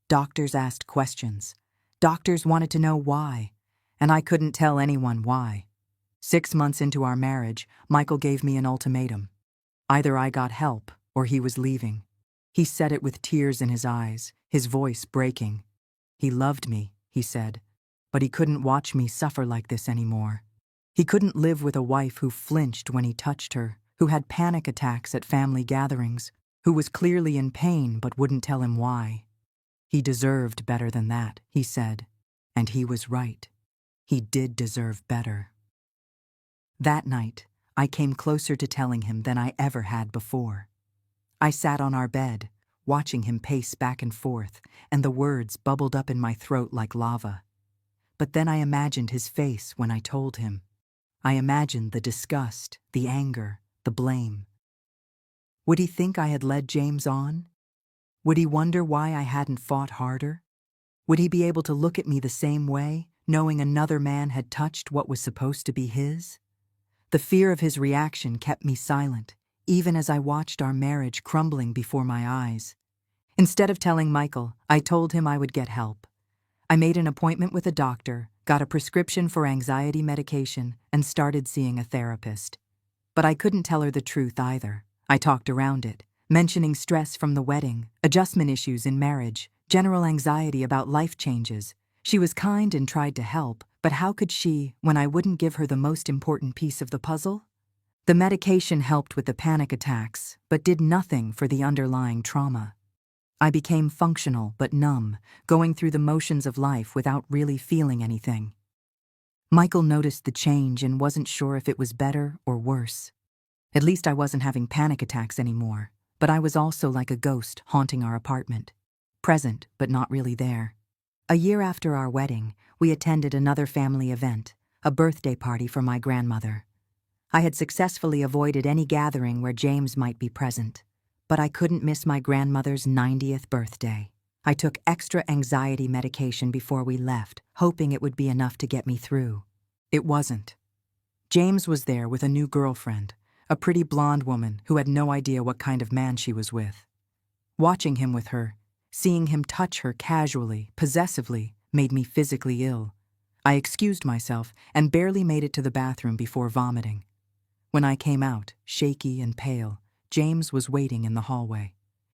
Doctors asked questions. Doctors wanted to know why, and I couldn't tell anyone why. 6 months into our marriage, Michael gave me an ultimatum. Either I got help or he was leaving. He said it with tears in his eyes, his voice breaking. He loved me, he said, but he couldn't watch me suffer like this anymore. He couldn't live with a wife who flinched when he touched her, who had panic attacks at family gatherings, who was clearly in pain but wouldn't tell him why. He deserved better than that, he said, and he was right. He did deserve better. That night, I came closer to telling him than I ever had before. I sat on our bed, watching him pace back and forth, and the words bubbled up in my throat like lava. But then I imagined his face when I told him. I imagined the disgust, the anger, the blame. Would he think I had led James on? Would he wonder why I hadn't fought harder? Would he be able to look at me the same way, knowing another man had touched what was supposed to be his? The fear of his reaction kept me silent, even as I watched our marriage crumbling before my eyes. Instead of telling Michael, I told him I would get help. I made an appointment with a doctor, got a prescription for anxiety medication, and started seeing a therapist. But I couldn't tell her the truth either. I talked around it, mentioning stress from the wedding, adjustment issues in marriage, general anxiety about life changes. She was kind and tried to help, but how could she, when I wouldn't give her the most important piece of the puzzle? The medication helped with the panic attacks, but did nothing for the underlying trauma. I became functional but numb, going through the motions of life without really feeling anything. Michael noticed the change and wasn't sure if it was better or worse. At least I wasn't having panic attacks anymore, but I was also like a ghost haunting our apartment, present but not really there. A year after our wedding, we attended another family event, a birthday party for my grandmother. I had successfully avoided any gathering where James might be present, but I couldn't miss my grandmother's 90th birthday. I took extra anxiety medication before we left, hoping it would be enough to get me through. It wasn't. James was there with a new girlfriend, a pretty blonde woman who had no idea what kind of man she was with. Watching him with her, seeing him touch her casually, possessively, made me physically ill. I excused myself and barely made it to the bathroom before vomiting. When I came out, shaky and pale, James was waiting in the hallway.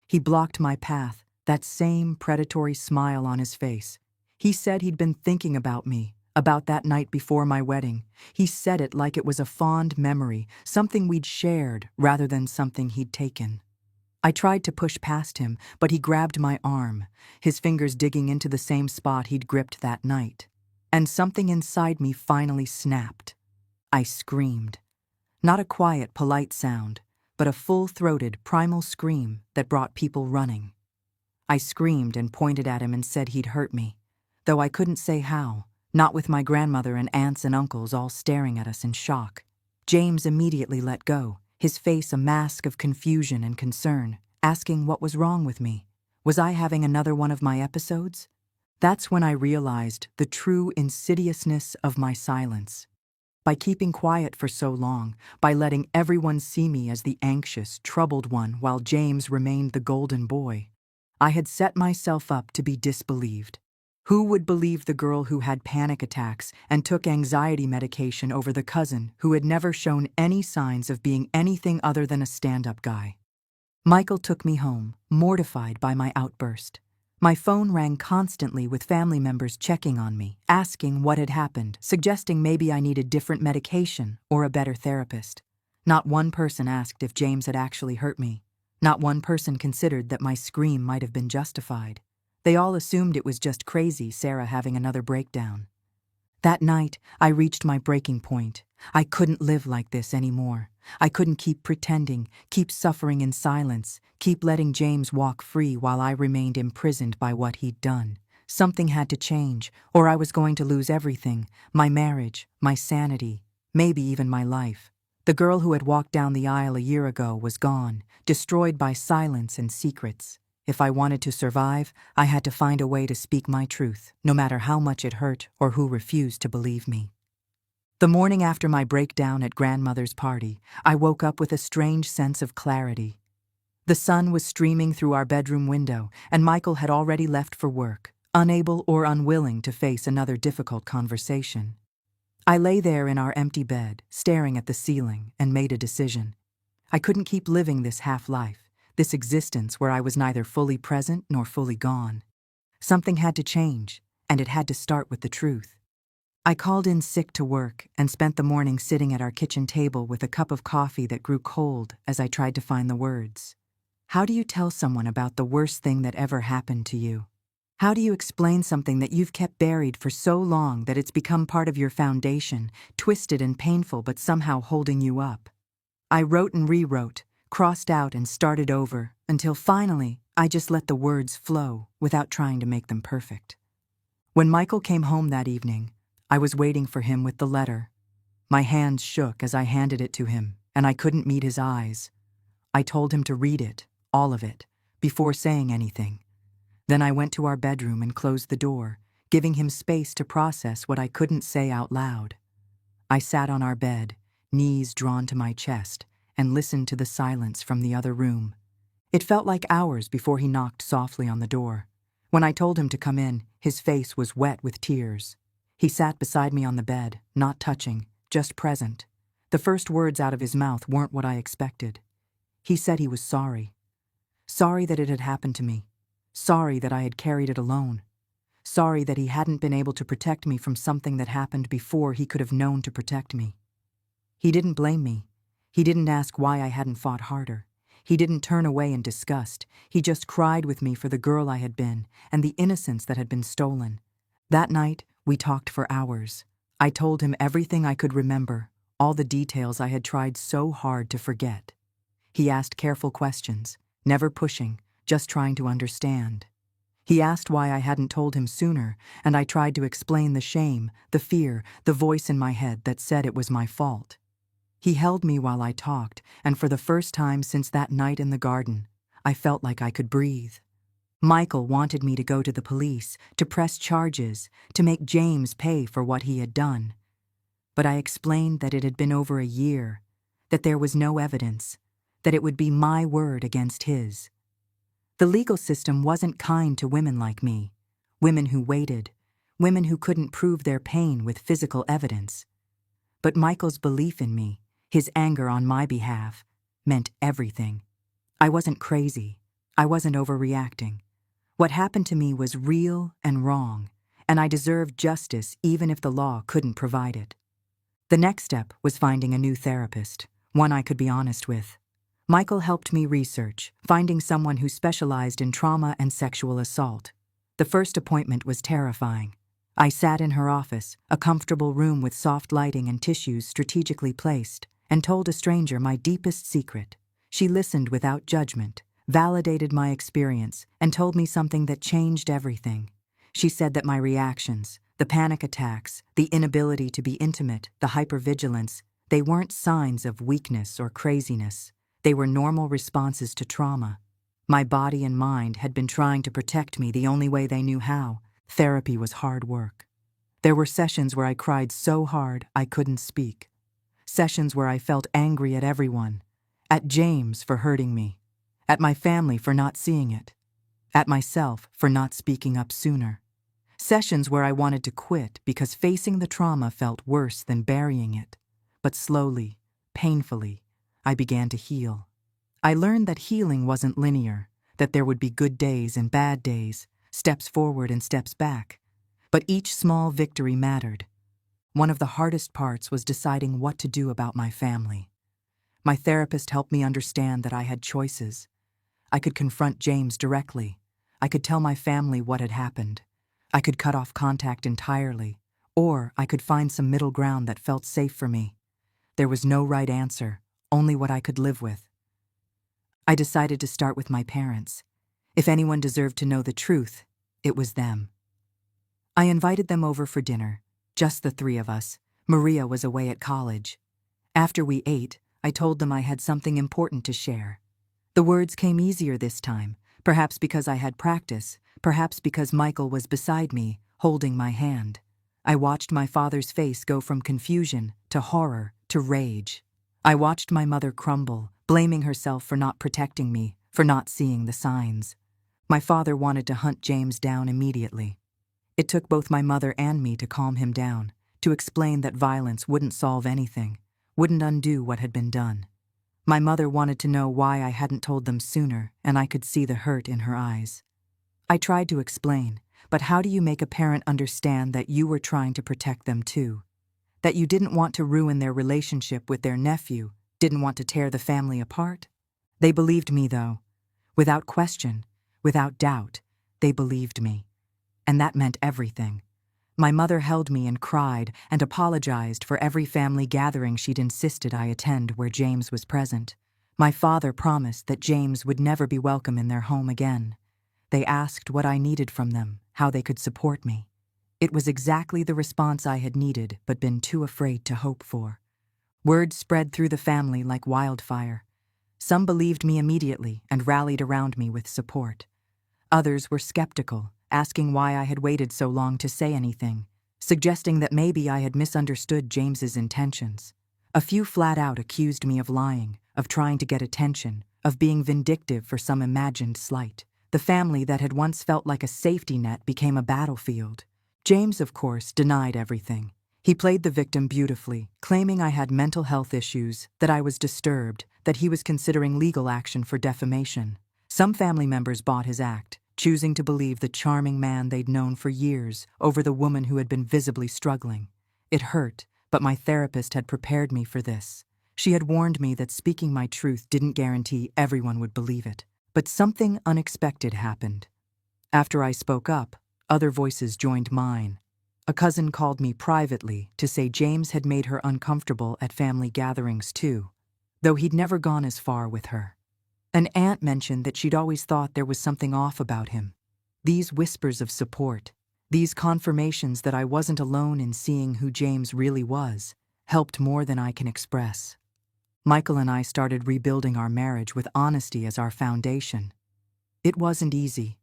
He blocked my path, that same predatory smile on his face. He said he'd been thinking about me, about that night before my wedding. He said it like it was a fond memory, something we'd shared rather than something he'd taken. I tried to push past him, but he grabbed my arm, his fingers digging into the same spot he'd gripped that night. And something inside me finally snapped. I screamed. Not a quiet, polite sound, but a full-throated, primal scream that brought people running. I screamed and pointed at him and said he'd hurt me, though I couldn't say how, not with my grandmother and aunts and uncles all staring at us in shock. James immediately let go, his face a mask of confusion and concern, asking what was wrong with me. Was I having another one of my episodes? That's when I realized the true insidiousness of my silence. By keeping quiet for so long, by letting everyone see me as the anxious, troubled one while James remained the golden boy, I had set myself up to be disbelieved. Who would believe the girl who had panic attacks and took anxiety medication over the cousin who had never shown any signs of being anything other than a stand-up guy? Michael took me home, mortified by my outburst. My phone rang constantly with family members checking on me, asking what had happened, suggesting maybe I needed different medication or a better therapist. Not one person asked if James had actually hurt me. Not one person considered that my scream might have been justified. They all assumed it was just crazy Sarah having another breakdown. That night, I reached my breaking point. I couldn't live like this anymore. I couldn't keep pretending, keep suffering in silence, keep letting James walk free while I remained imprisoned by what he'd done. Something had to change, or I was going to lose everything, my marriage, my sanity, maybe even my life. The girl who had walked down the aisle a year ago was gone, destroyed by silence and secrets. If I wanted to survive, I had to find a way to speak my truth, no matter how much it hurt or who refused to believe me. The morning after my breakdown at grandmother's party, I woke up with a strange sense of clarity. The sun was streaming through our bedroom window, and Michael had already left for work, unable or unwilling to face another difficult conversation. I lay there in our empty bed, staring at the ceiling, and made a decision. I couldn't keep living this half-life, this existence where I was neither fully present nor fully gone. Something had to change, and it had to start with the truth. I called in sick to work and spent the morning sitting at our kitchen table with a cup of coffee that grew cold as I tried to find the words. How do you tell someone about the worst thing that ever happened to you? How do you explain something that you've kept buried for so long that it's become part of your foundation, twisted and painful but somehow holding you up? I wrote and rewrote, crossed out and started over, until finally I just let the words flow without trying to make them perfect. When Michael came home that evening, I was waiting for him with the letter. My hands shook as I handed it to him, and I couldn't meet his eyes. I told him to read it, all of it, before saying anything. Then I went to our bedroom and closed the door, giving him space to process what I couldn't say out loud. I sat on our bed, knees drawn to my chest, and listened to the silence from the other room. It felt like hours before he knocked softly on the door. When I told him to come in, his face was wet with tears. He sat beside me on the bed, not touching, just present. The first words out of his mouth weren't what I expected. He said he was sorry. Sorry that it had happened to me. Sorry that I had carried it alone. Sorry that he hadn't been able to protect me from something that happened before he could have known to protect me. He didn't blame me. He didn't ask why I hadn't fought harder. He didn't turn away in disgust. He just cried with me for the girl I had been and the innocence that had been stolen. That night, we talked for hours. I told him everything I could remember, all the details I had tried so hard to forget. He asked careful questions, never pushing, just trying to understand. He asked why I hadn't told him sooner, and I tried to explain the shame, the fear, the voice in my head that said it was my fault. He held me while I talked, and for the first time since that night in the garden, I felt like I could breathe. Michael wanted me to go to the police, to press charges, to make James pay for what he had done. But I explained that it had been over a year, that there was no evidence, that it would be my word against his. The legal system wasn't kind to women like me, women who waited, women who couldn't prove their pain with physical evidence. But Michael's belief in me, his anger on my behalf, meant everything. I wasn't crazy. I wasn't overreacting. What happened to me was real and wrong, and I deserved justice even if the law couldn't provide it. The next step was finding a new therapist, one I could be honest with. Michael helped me research, finding someone who specialized in trauma and sexual assault. The first appointment was terrifying. I sat in her office, a comfortable room with soft lighting and tissues strategically placed, and told a stranger my deepest secret. She listened without judgment, validated my experience, and told me something that changed everything. She said that my reactions, the panic attacks, the inability to be intimate, the hypervigilance, they weren't signs of weakness or craziness. They were normal responses to trauma. My body and mind had been trying to protect me the only way they knew how. Therapy was hard work. There were sessions where I cried so hard I couldn't speak. Sessions where I felt angry at everyone, at James for hurting me, at my family for not seeing it, at myself for not speaking up sooner. Sessions where I wanted to quit because facing the trauma felt worse than burying it. But slowly, painfully, I began to heal. I learned that healing wasn't linear, that there would be good days and bad days, steps forward and steps back. But each small victory mattered. One of the hardest parts was deciding what to do about my family. My therapist helped me understand that I had choices. I could confront James directly. I could tell my family what had happened. I could cut off contact entirely, or I could find some middle ground that felt safe for me. There was no right answer, only what I could live with. I decided to start with my parents. If anyone deserved to know the truth, it was them. I invited them over for dinner, just the three of us. Maria was away at college. After we ate, I told them I had something important to share. The words came easier this time, perhaps because I had practice, perhaps because Michael was beside me, holding my hand. I watched my father's face go from confusion to horror to rage. I watched my mother crumble, blaming herself for not protecting me, for not seeing the signs. My father wanted to hunt James down immediately. It took both my mother and me to calm him down, to explain that violence wouldn't solve anything, wouldn't undo what had been done. My mother wanted to know why I hadn't told them sooner, and I could see the hurt in her eyes. I tried to explain. But how do you make a parent understand that you were trying to protect them too? That you didn't want to ruin their relationship with their nephew, didn't want to tear the family apart? They believed me, though. Without question, without doubt, they believed me. And that meant everything. My mother held me and cried and apologized for every family gathering she'd insisted I attend where James was present. My father promised that James would never be welcome in their home again. They asked what I needed from them, how they could support me. It was exactly the response I had needed but been too afraid to hope for. Word spread through the family like wildfire. Some believed me immediately and rallied around me with support. Others were skeptical, asking why I had waited so long to say anything, suggesting that maybe I had misunderstood James's intentions. A few flat out accused me of lying, of trying to get attention, of being vindictive for some imagined slight. The family that had once felt like a safety net became a battlefield. James, of course, denied everything. He played the victim beautifully, claiming I had mental health issues, that I was disturbed, that he was considering legal action for defamation. Some family members bought his act, choosing to believe the charming man they'd known for years over the woman who had been visibly struggling. It hurt, but my therapist had prepared me for this. She had warned me that speaking my truth didn't guarantee everyone would believe it. But something unexpected happened. After I spoke up, other voices joined mine. A cousin called me privately to say James had made her uncomfortable at family gatherings too, though he'd never gone as far with her. An aunt mentioned that she'd always thought there was something off about him. These whispers of support, these confirmations that I wasn't alone in seeing who James really was, helped more than I can express. Michael and I started rebuilding our marriage with honesty as our foundation. It wasn't easy.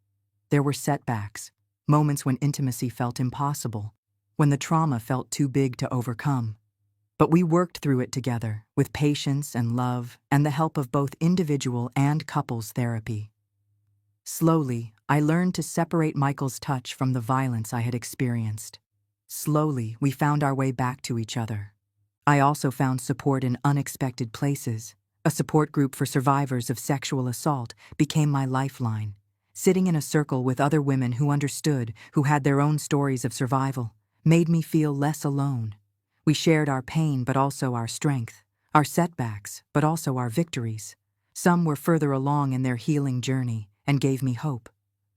There were setbacks, moments when intimacy felt impossible, when the trauma felt too big to overcome. But we worked through it together, with patience and love and the help of both individual and couples therapy. Slowly, I learned to separate Michael's touch from the violence I had experienced. Slowly, we found our way back to each other. I also found support in unexpected places. A support group for survivors of sexual assault became my lifeline. Sitting in a circle with other women who understood, who had their own stories of survival, made me feel less alone. We shared our pain but also our strength, our setbacks but also our victories. Some were further along in their healing journey and gave me hope.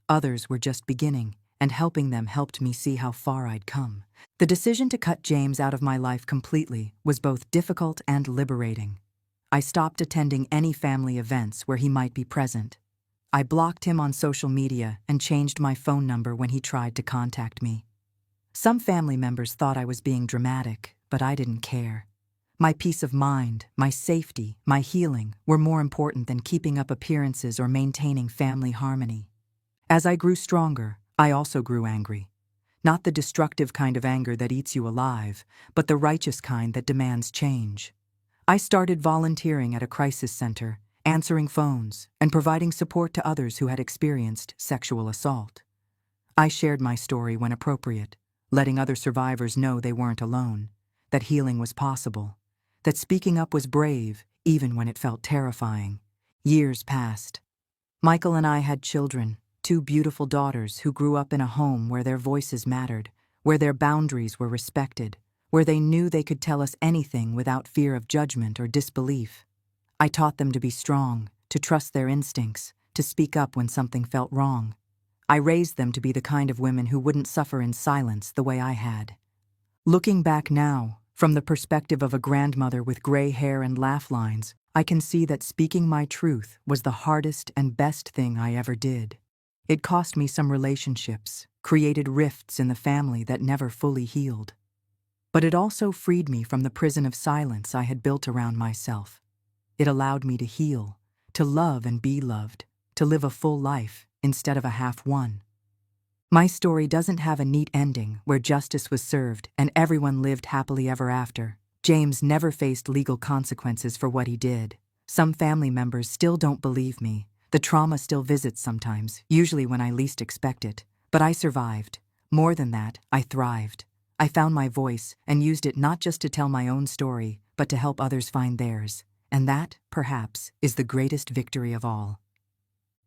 Others were just beginning, and helping them helped me see how far I'd come. The decision to cut James out of my life completely was both difficult and liberating. I stopped attending any family events where he might be present. I blocked him on social media and changed my phone number when he tried to contact me. Some family members thought I was being dramatic, but I didn't care. My peace of mind, my safety, my healing were more important than keeping up appearances or maintaining family harmony. As I grew stronger, I also grew angry. Not the destructive kind of anger that eats you alive, but the righteous kind that demands change. I started volunteering at a crisis center, answering phones, and providing support to others who had experienced sexual assault. I shared my story when appropriate, letting other survivors know they weren't alone, that healing was possible, that speaking up was brave, even when it felt terrifying. Years passed. Michael and I had children, 2 beautiful daughters who grew up in a home where their voices mattered, where their boundaries were respected, where they knew they could tell us anything without fear of judgment or disbelief. I taught them to be strong, to trust their instincts, to speak up when something felt wrong. I raised them to be the kind of women who wouldn't suffer in silence the way I had. Looking back now, from the perspective of a grandmother with gray hair and laugh lines, I can see that speaking my truth was the hardest and best thing I ever did. It cost me some relationships, created rifts in the family that never fully healed. But it also freed me from the prison of silence I had built around myself. It allowed me to heal, to love and be loved, to live a full life instead of a half one. My story doesn't have a neat ending where justice was served and everyone lived happily ever after. James never faced legal consequences for what he did. Some family members still don't believe me. The trauma still visits sometimes, usually when I least expect it. But I survived. More than that, I thrived. I found my voice and used it not just to tell my own story, but to help others find theirs. And that, perhaps, is the greatest victory of all.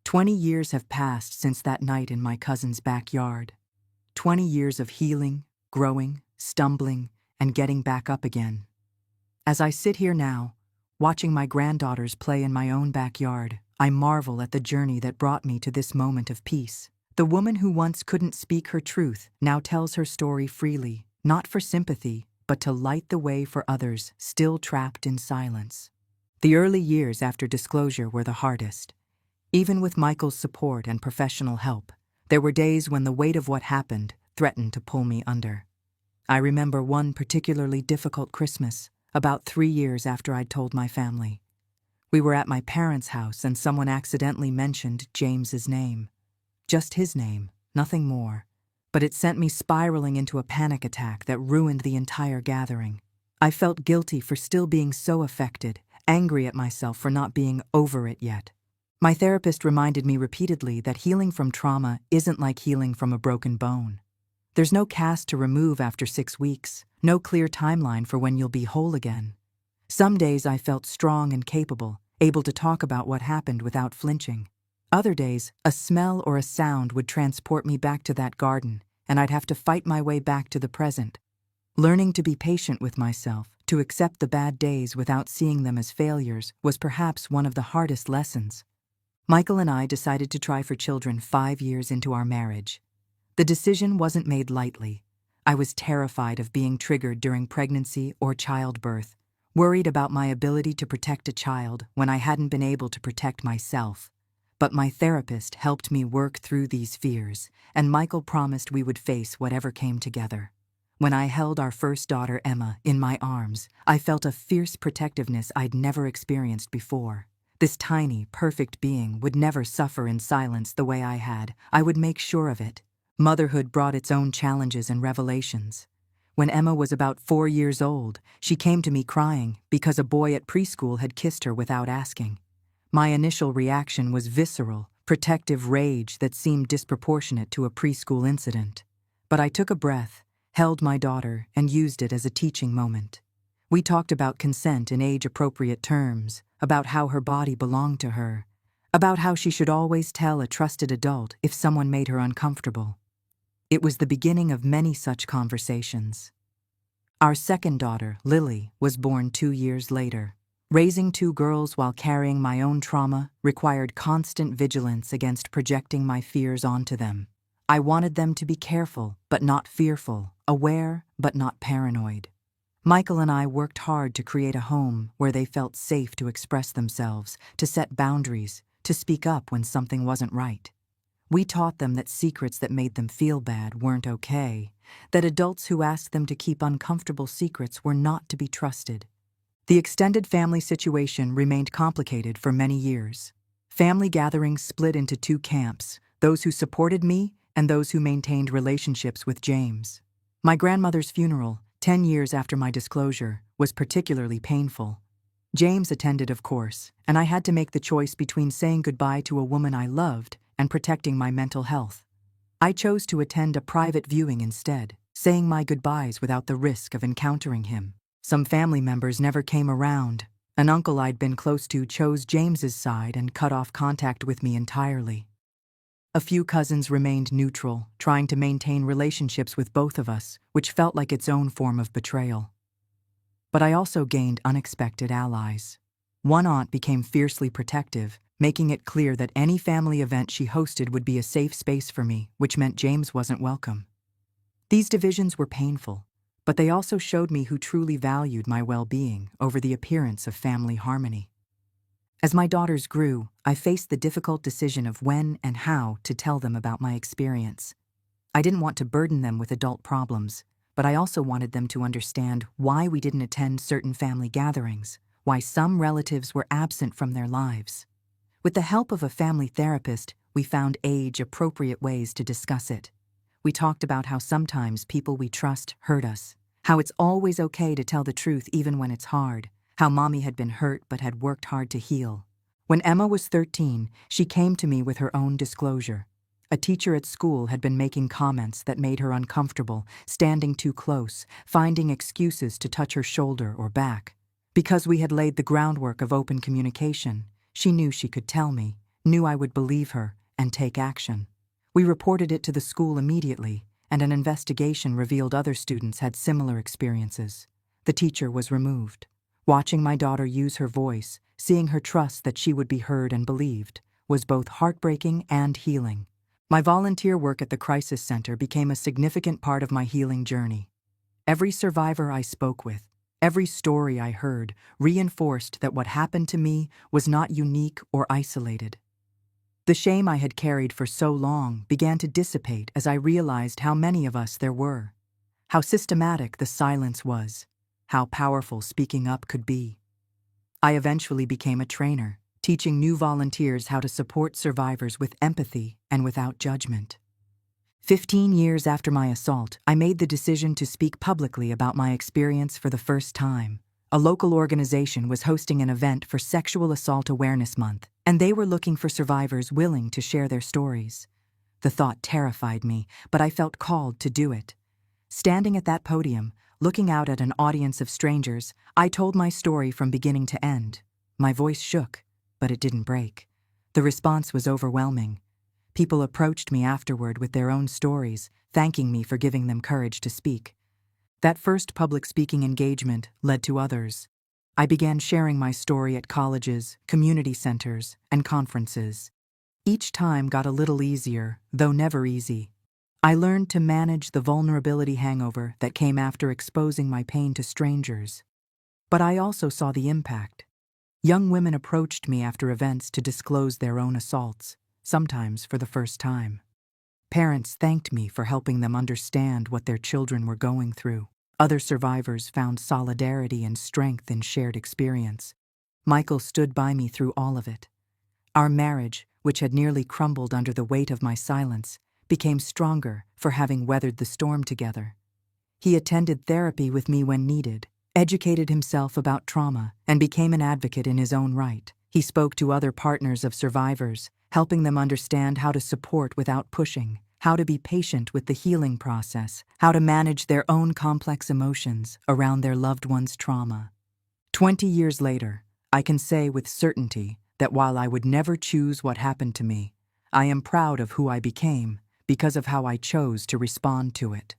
20 years have passed since that night in my cousin's backyard. 20 years of healing, growing, stumbling, and getting back up again. As I sit here now, watching my granddaughters play in my own backyard, I marvel at the journey that brought me to this moment of peace. The woman who once couldn't speak her truth now tells her story freely, not for sympathy, but to light the way for others still trapped in silence. The early years after disclosure were the hardest. Even with Michael's support and professional help, there were days when the weight of what happened threatened to pull me under. I remember one particularly difficult Christmas, about 3 years after I'd told my family. We were at my parents' house and someone accidentally mentioned James's name. Just his name, nothing more. But it sent me spiraling into a panic attack that ruined the entire gathering. I felt guilty for still being so affected, angry at myself for not being over it yet. My therapist reminded me repeatedly that healing from trauma isn't like healing from a broken bone. There's no cast to remove after 6 weeks, no clear timeline for when you'll be whole again. Some days I felt strong and capable, able to talk about what happened without flinching. Other days, a smell or a sound would transport me back to that garden, and I'd have to fight my way back to the present. Learning to be patient with myself, to accept the bad days without seeing them as failures, was perhaps one of the hardest lessons. Michael and I decided to try for children 5 years into our marriage. The decision wasn't made lightly. I was terrified of being triggered during pregnancy or childbirth, worried about my ability to protect a child when I hadn't been able to protect myself. But my therapist helped me work through these fears, and Michael promised we would face whatever came together. When I held our first daughter, Emma, in my arms, I felt a fierce protectiveness I'd never experienced before. This tiny, perfect being would never suffer in silence the way I had. I would make sure of it. Motherhood brought its own challenges and revelations. When Emma was about 4 years old, she came to me crying because a boy at preschool had kissed her without asking. My initial reaction was visceral, protective rage that seemed disproportionate to a preschool incident. But I took a breath, held my daughter, and used it as a teaching moment. We talked about consent in age-appropriate terms, about how her body belonged to her, about how she should always tell a trusted adult if someone made her uncomfortable. It was the beginning of many such conversations. Our second daughter, Lily, was born 2 years later. Raising 2 girls while carrying my own trauma required constant vigilance against projecting my fears onto them. I wanted them to be careful, but not fearful, aware, but not paranoid. Michael and I worked hard to create a home where they felt safe to express themselves, to set boundaries, to speak up when something wasn't right. We taught them that secrets that made them feel bad weren't okay, that adults who asked them to keep uncomfortable secrets were not to be trusted. The extended family situation remained complicated for many years. Family gatherings split into 2 camps, those who supported me and those who maintained relationships with James. My grandmother's funeral, 10 years after my disclosure, was particularly painful. James attended, of course, and I had to make the choice between saying goodbye to a woman I loved and protecting my mental health. I chose to attend a private viewing instead, saying my goodbyes without the risk of encountering him. Some family members never came around. An uncle I'd been close to chose James's side and cut off contact with me entirely. A few cousins remained neutral, trying to maintain relationships with both of us, which felt like its own form of betrayal. But I also gained unexpected allies. One aunt became fiercely protective, making it clear that any family event she hosted would be a safe space for me, which meant James wasn't welcome. These divisions were painful, but they also showed me who truly valued my well-being over the appearance of family harmony. As my daughters grew, I faced the difficult decision of when and how to tell them about my experience. I didn't want to burden them with adult problems, but I also wanted them to understand why we didn't attend certain family gatherings, why some relatives were absent from their lives. With the help of a family therapist, we found age-appropriate ways to discuss it. We talked about how sometimes people we trust hurt us, how it's always okay to tell the truth even when it's hard, how Mommy had been hurt but had worked hard to heal. When Emma was 13, she came to me with her own disclosure. A teacher at school had been making comments that made her uncomfortable, standing too close, finding excuses to touch her shoulder or back. Because we had laid the groundwork of open communication, she knew she could tell me, knew I would believe her, and take action. We reported it to the school immediately, and an investigation revealed other students had similar experiences. The teacher was removed. Watching my daughter use her voice, seeing her trust that she would be heard and believed, was both heartbreaking and healing. My volunteer work at the crisis center became a significant part of my healing journey. Every survivor I spoke with, every story I heard, reinforced that what happened to me was not unique or isolated. The shame I had carried for so long began to dissipate as I realized how many of us there were, how systematic the silence was, how powerful speaking up could be. I eventually became a trainer, teaching new volunteers how to support survivors with empathy and without judgment. 15 years after my assault, I made the decision to speak publicly about my experience for the first time. A local organization was hosting an event for Sexual Assault Awareness Month, and they were looking for survivors willing to share their stories. The thought terrified me, but I felt called to do it. Standing at that podium, looking out at an audience of strangers, I told my story from beginning to end. My voice shook, but it didn't break. The response was overwhelming. People approached me afterward with their own stories, thanking me for giving them courage to speak. That first public speaking engagement led to others. I began sharing my story at colleges, community centers, and conferences. Each time got a little easier, though never easy. I learned to manage the vulnerability hangover that came after exposing my pain to strangers. But I also saw the impact. Young women approached me after events to disclose their own assaults, sometimes for the first time. Parents thanked me for helping them understand what their children were going through. Other survivors found solidarity and strength in shared experience. Michael stood by me through all of it. Our marriage, which had nearly crumbled under the weight of my silence, became stronger for having weathered the storm together. He attended therapy with me when needed, educated himself about trauma, and became an advocate in his own right. He spoke to other partners of survivors, helping them understand how to support without pushing, how to be patient with the healing process, how to manage their own complex emotions around their loved one's trauma. 20 years later, I can say with certainty that while I would never choose what happened to me, I am proud of who I became because of how I chose to respond to it.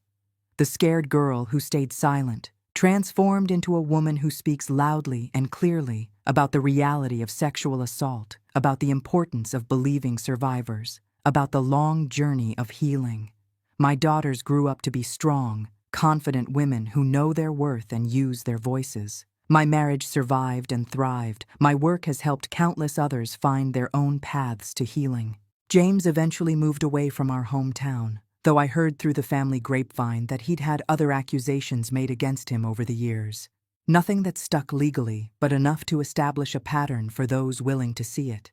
The scared girl who stayed silent, transformed into a woman who speaks loudly and clearly about the reality of sexual assault, about the importance of believing survivors, about the long journey of healing. My daughters grew up to be strong, confident women who know their worth and use their voices. My marriage survived and thrived. My work has helped countless others find their own paths to healing. James eventually moved away from our hometown, though I heard through the family grapevine that he'd had other accusations made against him over the years. Nothing that stuck legally, but enough to establish a pattern for those willing to see it.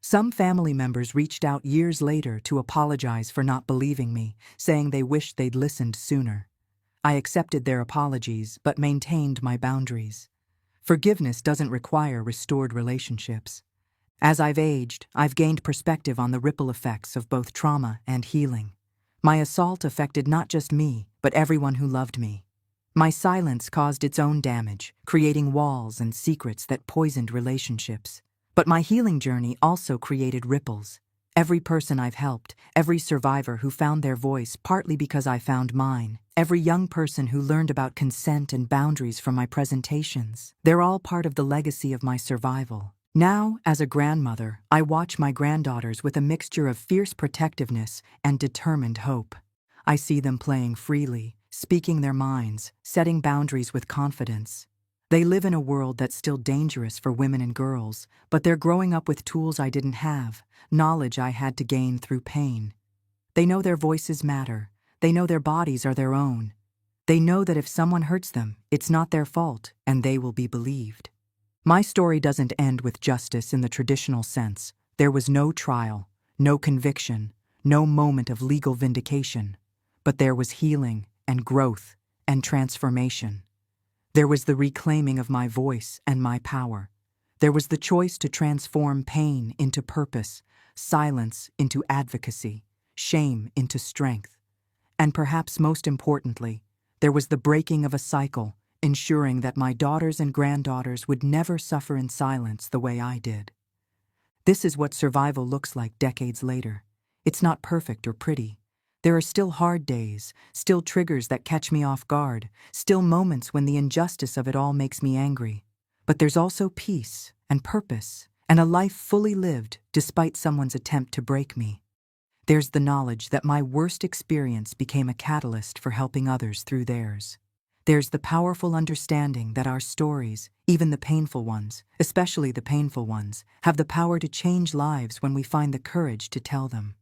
Some family members reached out years later to apologize for not believing me, saying they wished they'd listened sooner. I accepted their apologies, but maintained my boundaries. Forgiveness doesn't require restored relationships. As I've aged, I've gained perspective on the ripple effects of both trauma and healing. My assault affected not just me, but everyone who loved me. My silence caused its own damage, creating walls and secrets that poisoned relationships. But my healing journey also created ripples. Every person I've helped, every survivor who found their voice partly because I found mine, every young person who learned about consent and boundaries from my presentations, they're all part of the legacy of my survival. Now, as a grandmother, I watch my granddaughters with a mixture of fierce protectiveness and determined hope. I see them playing freely, speaking their minds, setting boundaries with confidence. They live in a world that's still dangerous for women and girls, but they're growing up with tools I didn't have, knowledge I had to gain through pain. They know their voices matter. They know their bodies are their own. They know that if someone hurts them, it's not their fault, and they will be believed. My story doesn't end with justice in the traditional sense. There was no trial, no conviction, no moment of legal vindication. But there was healing and growth and transformation. There was the reclaiming of my voice and my power. There was the choice to transform pain into purpose, silence into advocacy, shame into strength. And perhaps most importantly, there was the breaking of a cycle, ensuring that my daughters and granddaughters would never suffer in silence the way I did. This is what survival looks like decades later. It's not perfect or pretty. There are still hard days, still triggers that catch me off guard, still moments when the injustice of it all makes me angry. But there's also peace and purpose and a life fully lived despite someone's attempt to break me. There's the knowledge that my worst experience became a catalyst for helping others through theirs. There's the powerful understanding that our stories, even the painful ones, especially the painful ones, have the power to change lives when we find the courage to tell them.